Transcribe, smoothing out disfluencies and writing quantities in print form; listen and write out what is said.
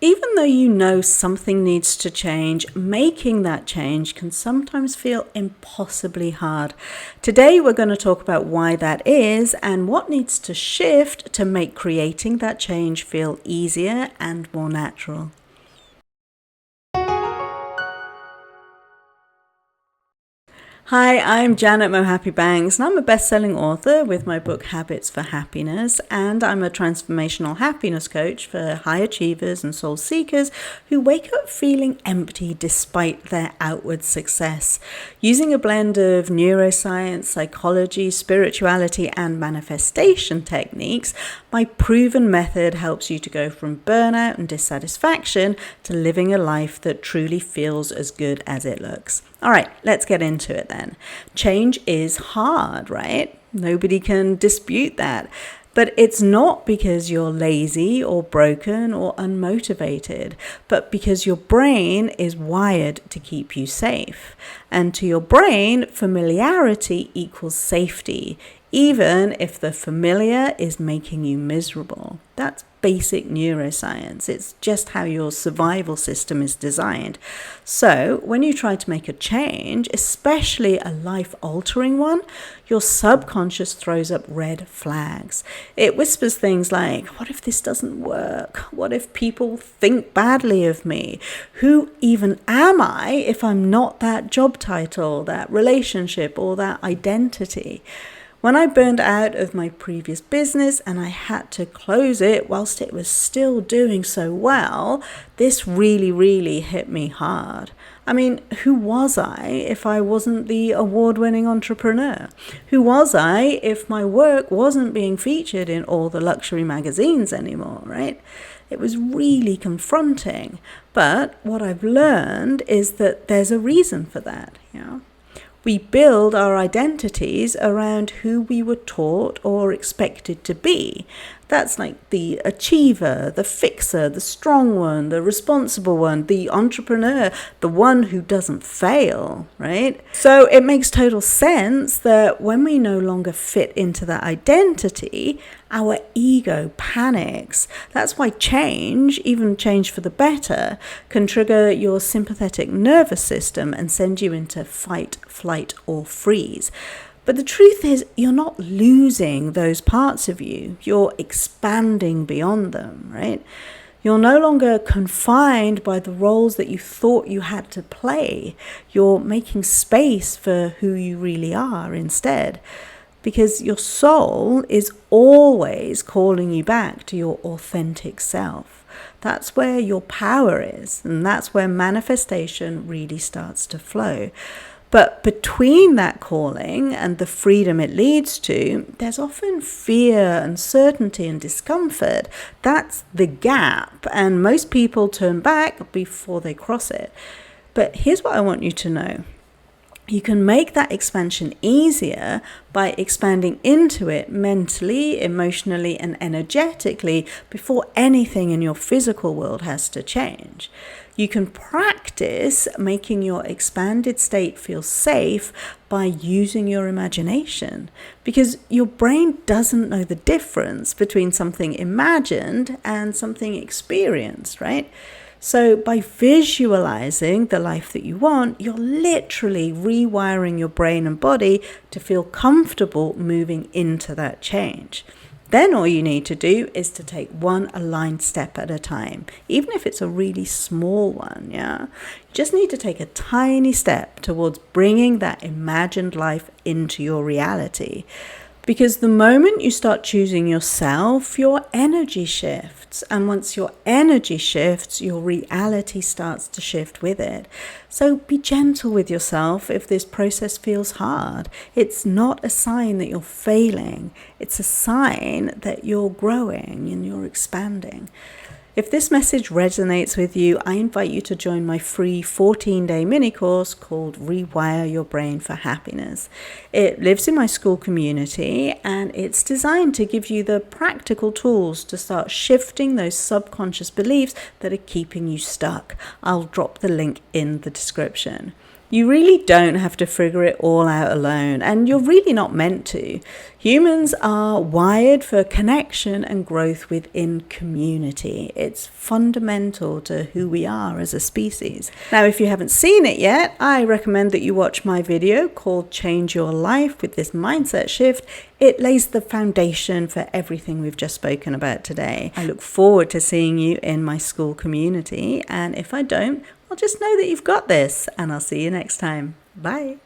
Even though you know something needs to change, making that change can sometimes feel impossibly hard. Today, we're going to talk about why that is and what needs to shift to make creating that change feel easier and more natural. Hi, I'm Janet Mohapi-Banks, and I'm a best-selling author with my book Habits for Happiness, and I'm a transformational happiness coach for high achievers and soul seekers who wake up feeling empty despite their outward success. Using a blend of neuroscience, psychology, spirituality, and manifestation techniques, my proven method helps you to go from burnout and dissatisfaction to living a life that truly feels as good as it looks. All right, let's get into it then. Change is hard, right? Nobody can dispute that. But it's not because you're lazy or broken or unmotivated, but because your brain is wired to keep you safe. And to your brain, familiarity equals safety, even if the familiar is making you miserable. That's basic neuroscience. It's just how your survival system is designed. So when you try to make a change, especially a life-altering one, your subconscious throws up red flags. It whispers things like, what if this doesn't work? What if people think badly of me? Who even am I if I'm not that job title, that relationship, or that identity? When I burned out of my previous business and I had to close it whilst it was still doing so well, this really hit me hard. I mean, who was I if I wasn't the award-winning entrepreneur? Who was I if my work wasn't being featured in all the luxury magazines anymore, right? It was really confronting. But what I've learned is that there's a reason for that, We build our identities around who we were taught or expected to be. That's like the achiever, the fixer, the strong one, the responsible one, the entrepreneur, the one who doesn't fail, right? So it makes total sense that when we no longer fit into that identity, our ego panics. That's why change, even change for the better, can trigger your sympathetic nervous system and send you into fight, flight, or freeze. But the truth is, you're not losing those parts of you. You're expanding beyond them, right? You're no longer confined by the roles that you thought you had to play. You're making space for who you really are instead. Because your soul is always calling you back to your authentic self. That's where your power is, and that's where manifestation really starts to flow. But between that calling and the freedom it leads to, there's often fear, uncertainty, and discomfort. That's the gap, and most people turn back before they cross it. But here's what I want you to know. You can make that expansion easier by expanding into it mentally, emotionally, and energetically before anything in your physical world has to change. You can practice making your expanded state feel safe by using your imagination, because your brain doesn't know the difference between something imagined and something experienced, right? So by visualizing the life that you want, you're literally rewiring your brain and body to feel comfortable moving into that change. Then all you need to do is to take one aligned step at a time, even if it's a really small one, You just need to take a tiny step towards bringing that imagined life into your reality. Because the moment you start choosing yourself, your energy shifts. And once your energy shifts, your reality starts to shift with it. So be gentle with yourself if this process feels hard. It's not a sign that you're failing. It's a sign that you're growing and you're expanding. If this message resonates with you, I invite you to join my free 14-day mini course called Rewire Your Brain for Happiness. It lives in my school community, and it's designed to give you the practical tools to start shifting those subconscious beliefs that are keeping you stuck. I'll drop the link in the description. You really don't have to figure it all out alone, and you're really not meant to. Humans are wired for connection and growth within community. It's fundamental to who we are as a species. Now, if you haven't seen it yet, I recommend that you watch my video called Change Your Life with this mindset shift. It lays the foundation for everything we've just spoken about today. I look forward to seeing you in my school community, and if I don't, well, just know that you've got this, and I'll see you next time. Bye.